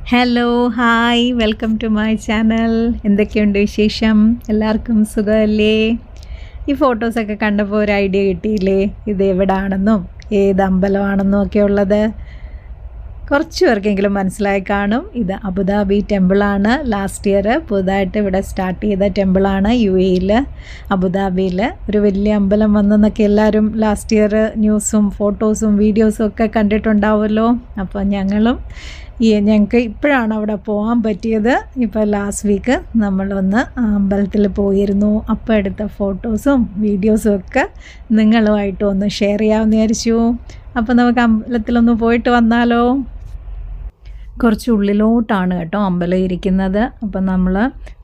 Hello hi welcome to my channel. എന്തൊക്കെയുണ്ട് വിശേഷം? എല്ലാവർക്കും സുഖമല്ലേ? ഈ ഫോട്ടോസൊക്കെ കണ്ടപ്പോൾ ഒരു ഐഡിയ കിട്ടിയില്ലേ, ഇത് എവിടാണെന്നും ഏത് അമ്പലമാണെന്നും ഒക്കെ ഉള്ളത് കുറച്ച് പേർക്കെങ്കിലും മനസ്സിലായി കാണും. ഇത് അബുദാബി ടെമ്പിളാണ്. ലാസ്റ്റ് ഇയർ പുതുതായിട്ട് ഇവിടെ സ്റ്റാർട്ട് ചെയ്ത ടെമ്പിളാണ്. UAE അബുദാബിയിൽ ഒരു വലിയ അമ്പലം വന്നെന്നൊക്കെ എല്ലാവരും ലാസ്റ്റ് ഇയർ ന്യൂസും ഫോട്ടോസും വീഡിയോസും ഒക്കെ കണ്ടിട്ടുണ്ടാവുമല്ലോ. അപ്പോൾ ഞങ്ങൾക്ക് ഇപ്പോഴാണ് അവിടെ പോകാൻ പറ്റിയത്. ഇപ്പോൾ ലാസ്റ്റ് വീക്ക് നമ്മളൊന്ന് അമ്പലത്തിൽ പോയിരുന്നു. അപ്പോൾ എടുത്ത ഫോട്ടോസും വീഡിയോസും ഒക്കെ നിങ്ങളുമായിട്ട് ഒന്ന് ഷെയർ ചെയ്യാമെന്ന് വിചാരിച്ചു. അപ്പോൾ നമുക്ക് അമ്പലത്തിലൊന്ന് പോയിട്ട് വന്നാലോ? കുറച്ച് ഉള്ളിലോട്ടാണ് കേട്ടോ അമ്പലം ഇരിക്കുന്നത്. അപ്പം നമ്മൾ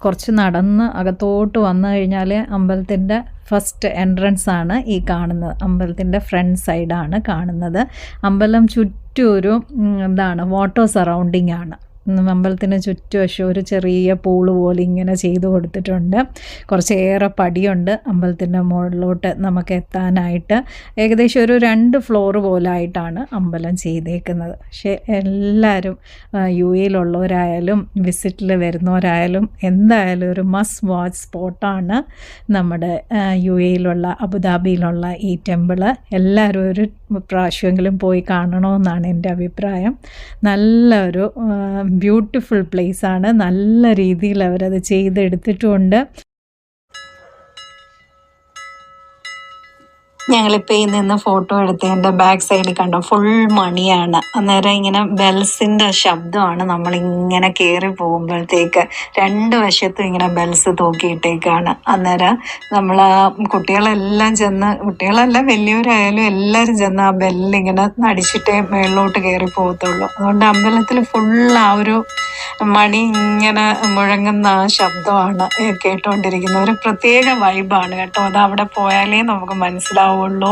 കുറച്ച് നടന്ന് അകത്തോട്ട് വന്നു കഴിഞ്ഞാൽ അമ്പലത്തിൻ്റെ ഫസ്റ്റ് എൻട്രൻസ് ആണ് ഈ കാണുന്നത്. അമ്പലത്തിൻ്റെ ഫ്രണ്ട് സൈഡാണ് കാണുന്നത്. അമ്പലം ചുറ്റും ഒരു വാട്ടർ സറൗണ്ടിങ് ആണ്. അമ്പലത്തിന് ചുറ്റുവശം ഒരു ചെറിയ പൂള് പോലെ ഇങ്ങനെ ചെയ്തു കൊടുത്തിട്ടുണ്ട്. കുറച്ചേറെ പടിയുണ്ട് അമ്പലത്തിൻ്റെ മുകളിലോട്ട് നമുക്ക് എത്താനായിട്ട്. ഏകദേശം ഒരു 2 ഫ്ലോർ പോലായിട്ടാണ് അമ്പലം ചെയ്തേക്കുന്നത്. പക്ഷേ എല്ലാവരും UAE വിസിറ്റിൽ വരുന്നവരായാലും എന്തായാലും ഒരു മസ്റ്റ് വാച്ച് സ്പോട്ടാണ് നമ്മുടെ UAE അബുദാബിയിലുള്ള ഈ ടെമ്പിള്. എല്ലാവരും ഒരു പ്രാവശ്യമെങ്കിലും പോയി കാണണമെന്നാണ് എൻ്റെ അഭിപ്രായം. നല്ലൊരു ബ്യൂട്ടിഫുൾ പ്ലേസാണ്. നല്ല രീതിയിൽ അവരത് ചെയ്തെടുത്തിട്ടുമുണ്ട്. ഞങ്ങളിപ്പോൾ ഈ നിന്ന് ഫോട്ടോ എടുത്തതിൻ്റെ ബാക്ക് സൈഡിൽ കണ്ടോ, ഫുൾ മണിയാണ്. അന്നേരം ഇങ്ങനെ ബെൽസിൻ്റെ ശബ്ദമാണ് നമ്മളിങ്ങനെ കയറി പോകുമ്പോഴത്തേക്ക്. 2 വശത്തും ഇങ്ങനെ ബെൽസ് തൂക്കിയിട്ടേക്കാണ്. അന്നേരം നമ്മൾ കുട്ടികളല്ല വലിയവരായാലും എല്ലാവരും ചെന്ന് ആ ബെല്ലിങ്ങനെ അടിച്ചിട്ടേ മേളിലോട്ട് കയറി പോകത്തുള്ളൂ. അതുകൊണ്ട് അമ്പലത്തിൽ ഫുൾ ആ ഒരു മണി ഇങ്ങനെ മുഴങ്ങുന്ന ആ ശബ്ദമാണ് കേട്ടുകൊണ്ടിരിക്കുന്നത്. ഒരു പ്രത്യേക വൈബാണ് കേട്ടോ. അത് അവിടെ പോയാലേ നമുക്ക് മനസ്സിലാവുള്ളൂ.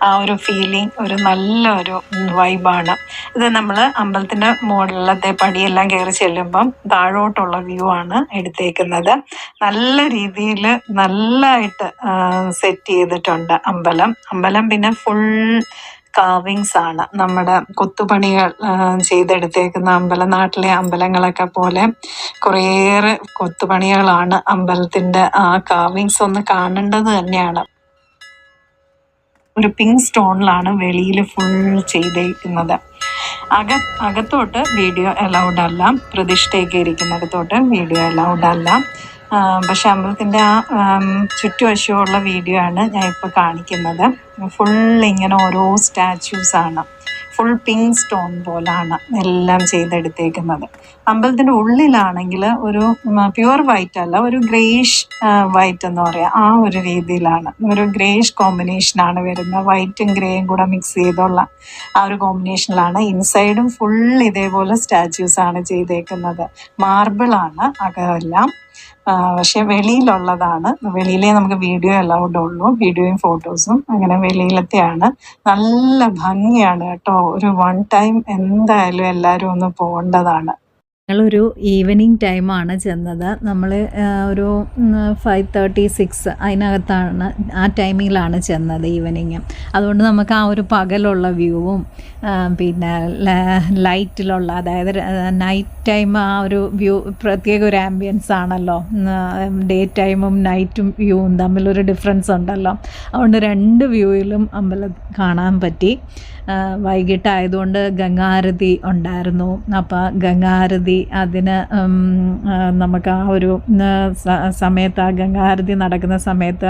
ആ ഒരു ഫീലിംഗ് ഒരു നല്ലൊരു വൈബാണ്. ഇത് നമ്മൾ അമ്പലത്തിൻ്റെ മുകളിലത്തെ പടിയെല്ലാം കയറി ചെല്ലുമ്പം താഴോട്ടുള്ള വ്യൂ ആണ് എടുത്തേക്കുന്നത്. നല്ല രീതിയിൽ നല്ലതായിട്ട് സെറ്റ് ചെയ്തിട്ടുണ്ട് അമ്പലം. പിന്നെ ഫുൾ കാവിങ്സ് ആണ്, നമ്മുടെ കൊത്തുപണികൾ ചെയ്തെടുത്തേക്കുന്ന നാട്ടിലെ അമ്പലങ്ങളൊക്കെ പോലെ കുറേയേറെ കൊത്തുപണികളാണ് അമ്പലത്തിൻ്റെ ആ കാവിങ്സ്. ഒന്ന് കാണേണ്ടത് തന്നെയാണ്. ഒരു പിങ്ക് സ്റ്റോണിലാണ് വെളിയിൽ ഫുൾ ചെയ്തേക്കുന്നത്. അകത്തോട്ട് വീഡിയോ അലൗഡ് അല്ല. പ്രതിഷ്ഠയൊക്കെ ഇരിക്കുന്നിടത്തോട്ട് വീഡിയോ അലൗഡ് അല്ല. പക്ഷെ അമ്പലത്തിൻ്റെ ആ ചുറ്റുവശമുള്ള വീഡിയോ ആണ് ഞാൻ ഇപ്പോൾ കാണിക്കുന്നത്. ഫുൾ ഇങ്ങനെ ഓരോ സ്റ്റാച്യൂസാണ്. ഫുൾ പിങ്ക് സ്റ്റോൺ പോലാണ് എല്ലാം ചെയ്തെടുത്തേക്കുന്നത്. അമ്പലത്തിൻ്റെ ഉള്ളിലാണെങ്കിൽ ഒരു പ്യുവർ വൈറ്റ് അല്ല, ഒരു ഗ്രേഷ് വൈറ്റ് എന്ന് പറയാം. ആ ഒരു രീതിയിലാണ്, ഒരു ഗ്രേഷ് കോമ്പിനേഷനാണ് വരുന്നത്. വൈറ്റും ഗ്രേയും കൂടെ മിക്സ് ചെയ്തുള്ള ആ ഒരു കോമ്പിനേഷനിലാണ്. ഇൻസൈഡും ഫുൾ ഇതേപോലെ സ്റ്റാച്യൂസാണ് ചെയ്തേക്കുന്നത്. മാർബിളാണ് അകമെല്ലാം. പക്ഷെ വെളിയിലുള്ളതാണ്. വെളിയിലേ നമുക്ക് വീഡിയോ അലൗഡ് ഉള്ളൂ. വീഡിയോയും ഫോട്ടോസും അങ്ങനെ വെളിയിലത്തെയാണ്. നല്ല ഭംഗിയാണ് കേട്ടോ. ഒരു 1 ടൈം എന്തായാലും എല്ലാവരും ഒന്ന് പോകേണ്ടതാണ്. ഞങ്ങളൊരു ഈവനിങ് ടൈമാണ് ചെന്നത്. നമ്മൾ ഒരു 5:36 അതിനകത്താണ്, ആ ടൈമിങ്ങിലാണ് ചെന്നത് ഈവനിങ്. അതുകൊണ്ട് നമുക്ക് ആ ഒരു പകലുള്ള വ്യൂവും പിന്നെ ലൈറ്റിലുള്ള, അതായത് നൈറ്റ് ടൈം ആ ഒരു വ്യൂ പ്രത്യേക ഒരു ആംബിയൻസ് ആണല്ലോ. ഡേ ടൈമും നൈറ്റും വ്യൂവും തമ്മിലൊരു ഡിഫറൻസ് ഉണ്ടല്ലോ. അതുകൊണ്ട് 2 വ്യൂയിലും അമ്പലം കാണാൻ പറ്റി. വൈകിട്ടായതുകൊണ്ട് ഗംഗാരതി ഉണ്ടായിരുന്നു. അപ്പോൾ ഗംഗാരതി അതിന് നമുക്ക് ആ ഒരു സമയത്ത്, ആ ഗംഗാരതി നടക്കുന്ന സമയത്ത്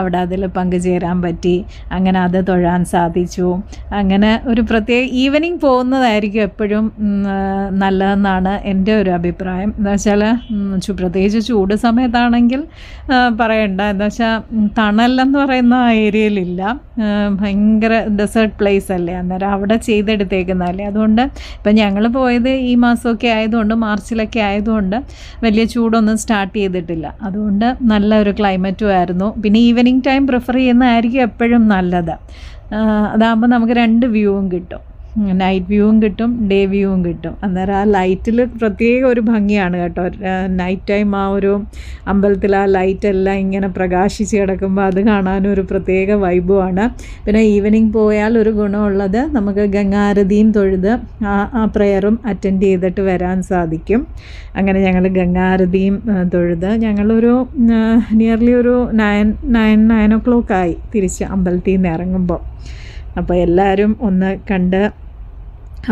അവിടെ അതിൽ പങ്കുചേരാൻ പറ്റി. അങ്ങനെ അത് തൊഴാൻ സാധിച്ചു. അങ്ങനെ ഒരു പ്രത്യേക ഈവനിങ് പോകുന്നതായിരിക്കും എപ്പോഴും നല്ലതെന്നാണ് എൻ്റെ ഒരു അഭിപ്രായം. എന്താ വെച്ചാൽ പ്രത്യേകിച്ച് ചൂട് സമയത്താണെങ്കിൽ പറയണ്ട. എന്താ വെച്ചാൽ തണലെന്ന് പറയുന്ന ആ ഏരിയയിലില്ല. ഭയങ്കര ഡെസേർട്ട് പ്ലേസ് അല്ലേ. അന്നേരം അവിടെ ചെയ്തെടുത്തേക്കുന്നതല്ലേ. അതുകൊണ്ട് ഇപ്പം ഞങ്ങൾ പോയത് ഈ മാസമൊക്കെ ആയതുകൊണ്ട്, മാർച്ചിലൊക്കെ ആയതുകൊണ്ട് വലിയ ചൂടൊന്നും സ്റ്റാർട്ട് ചെയ്തിട്ടില്ല. അതുകൊണ്ട് നല്ലൊരു ക്ലൈമറ്റും ആയിരുന്നു. പിന്നെ ഈവനിങ് ടൈം പ്രിഫർ ചെയ്യുന്നതായിരിക്കും എപ്പോഴും നല്ലത്. അതാകുമ്പോൾ നമുക്ക് 2 വ്യൂവും കിട്ടും. നൈറ്റ് വ്യൂവും കിട്ടും, ഡേ വ്യൂവും കിട്ടും. അന്നേരം ആ ലൈറ്റിൽ പ്രത്യേക ഒരു ഭംഗിയാണ് കേട്ടോ. നൈറ്റ് ടൈം ആ ഒരു അമ്പലത്തിൽ ആ ലൈറ്റെല്ലാം ഇങ്ങനെ പ്രകാശിച്ച് കിടക്കുമ്പോൾ അത് കാണാനും ഒരു പ്രത്യേക വൈബുമാണ്. പിന്നെ ഈവനിങ് പോയാൽ ഒരു ഗുണമുള്ളത് നമുക്ക് ഗംഗാരതിയും തൊഴുത് ആ പ്രയറും അറ്റൻഡ് ചെയ്തിട്ട് വരാൻ സാധിക്കും. അങ്ങനെ ഞങ്ങൾ ഗംഗാരതിയും തൊഴുത് ഞങ്ങളൊരു നിയർലി ഒരു 9 o'clock ആയി തിരിച്ച് അമ്പലത്തിൽ നിന്ന് ഇറങ്ങുമ്പോൾ. അപ്പോൾ എല്ലാവരും ഒന്ന് കണ്ട്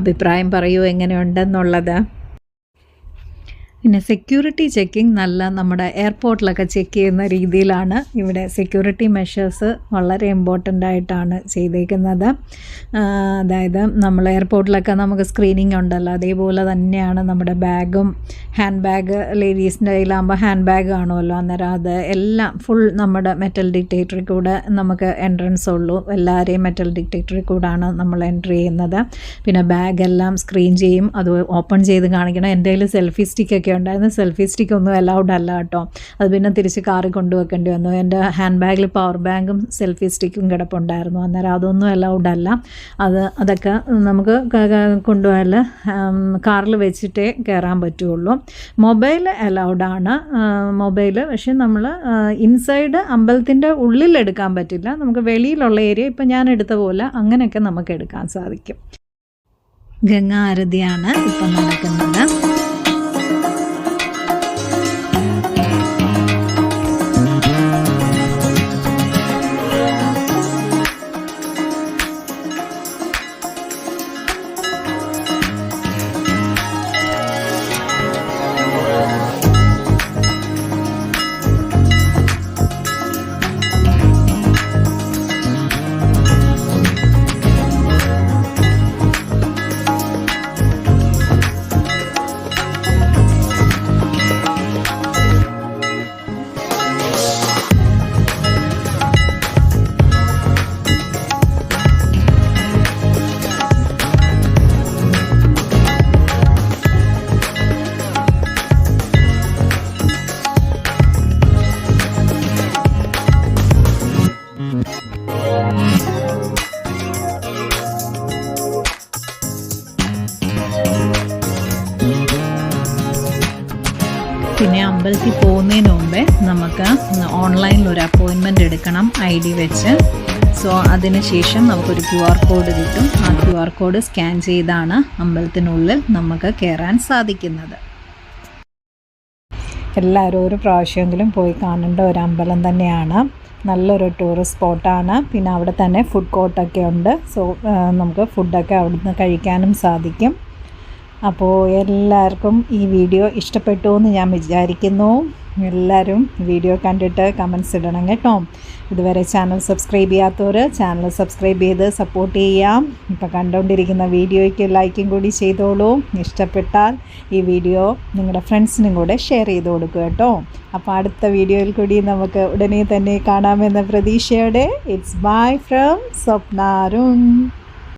അഭിപ്രായം പറയൂ എങ്ങനെയുണ്ടെന്നുള്ളത്. പിന്നെ സെക്യൂരിറ്റി ചെക്കിങ് നല്ല നമ്മുടെ എയർപോർട്ടിലൊക്കെ ചെക്ക് ചെയ്യുന്ന രീതിയിലാണ് ഇവിടെ സെക്യൂരിറ്റി മെഷേഴ്സ് വളരെ ഇമ്പോർട്ടൻ്റ് ആയിട്ടാണ് ചെയ്തേക്കുന്നത്. അതായത് നമ്മൾ എയർപോർട്ടിലൊക്കെ നമുക്ക് സ്ക്രീനിങ് ഉണ്ടല്ലോ, അതേപോലെ തന്നെയാണ് നമ്മുടെ ബാഗും. ഹാൻഡ് ബാഗ് ലേഡീസിൻ്റെ കയ്യിലാകുമ്പോൾ ഹാൻഡ് ബാഗ് കാണുമല്ലോ, അന്നേരം അത് എല്ലാം ഫുൾ നമ്മുടെ മെറ്റൽ ഡിറ്റക്ടറിൽ കൂടെ നമുക്ക് എൻട്രൻസ് ഉള്ളൂ. എല്ലാവരെയും മെറ്റൽ ഡിറ്റക്ടറിൽ കൂടാണ് നമ്മൾ എൻട്രി ചെയ്യുന്നത്. പിന്നെ ബാഗെല്ലാം സ്ക്രീൻ ചെയ്യും, അത് ഓപ്പൺ ചെയ്ത് കാണിക്കണം. എൻ്റെ കയ്യിൽ സെൽഫി സ്റ്റിക്കൊക്കെ ഉണ്ടായിരുന്നു. സെൽഫി സ്റ്റിക്ക് ഒന്നും അലൗഡ് അല്ല കേട്ടോ. അത് പിന്നെ തിരിച്ച് കാറിൽ കൊണ്ടുവെക്കേണ്ടി വന്നു. എൻ്റെ ഹാൻഡ് ബാഗിൽ പവർ ബാങ്കും സെൽഫി സ്റ്റിക്കും കിടപ്പുണ്ടായിരുന്നു. അന്നേരം അതൊന്നും അലൗഡ് അല്ല. അതൊക്കെ നമുക്ക് കൊണ്ടുപോയാൽ കാറിൽ വെച്ചിട്ടേ കയറാൻ പറ്റുള്ളൂ. മൊബൈൽ അലൗഡാണ്. മൊബൈൽ പക്ഷേ നമ്മൾ ഇൻസൈഡ് അമ്പലത്തിൻ്റെ ഉള്ളിൽ എടുക്കാൻ പറ്റില്ല. നമുക്ക് വെളിയിലുള്ള ഏരിയ ഇപ്പം ഞാൻ എടുത്ത പോലെ അങ്ങനെയൊക്കെ നമുക്ക് എടുക്കാൻ സാധിക്കും. ഗംഗാ ആരതിയാണ് ഇപ്പം നടക്കുന്നത്. പിന്നെ അമ്പലത്തിൽ പോകുന്നതിന് മുമ്പേ നമുക്ക് ഓൺലൈനിൽ ഒരു അപ്പോയിൻമെൻ്റ് എടുക്കണം ID വെച്ച്. സോ അതിന് ശേഷം നമുക്കൊരു QR കോഡ് കിട്ടും. ആ QR കോഡ് സ്കാൻ ചെയ്താണ് അമ്പലത്തിനുള്ളിൽ നമുക്ക് കയറാൻ സാധിക്കുന്നത്. എല്ലാവരും ഒരു പ്രാവശ്യമെങ്കിലും പോയി കാണേണ്ട ഒരു അമ്പലം തന്നെയാണ്. നല്ലൊരു ടൂറിസ്റ്റ് സ്പോട്ടാണ്. പിന്നെ അവിടെ തന്നെ ഫുഡ് കോർട്ടൊക്കെ ഉണ്ട്. സോ നമുക്ക് ഫുഡൊക്കെ അവിടുന്ന് കഴിക്കാനും സാധിക്കും. അപ്പോൾ എല്ലാവർക്കും ഈ വീഡിയോ ഇഷ്ടപ്പെട്ടു എന്ന് ഞാൻ വിചാരിക്കുന്നു. എല്ലാവരും വീഡിയോ കണ്ടിട്ട് കമൻസ് ഇടണം കേട്ടോ. ഇതുവരെ ചാനൽ സബ്സ്ക്രൈബ് ചെയ്യാത്തവർ ചാനൽ സബ്സ്ക്രൈബ് ചെയ്ത് സപ്പോർട്ട് ചെയ്യാം. ഇപ്പോൾ കണ്ടുകൊണ്ടിരിക്കുന്ന വീഡിയോയ്ക്ക് ലൈക്കും കൂടി ചെയ്തോളൂ. ഇഷ്ടപ്പെട്ടാൽ ഈ വീഡിയോ നിങ്ങളുടെ ഫ്രണ്ട്സിനും കൂടെ ഷെയർ ചെയ്ത് കൊടുക്കുക കേട്ടോ. അപ്പോൾ അടുത്ത വീഡിയോയിൽ കൂടി നമുക്ക് ഉടനെ തന്നെ കാണാമെന്ന പ്രതീക്ഷയോടെ it's bye from Swapna Arun.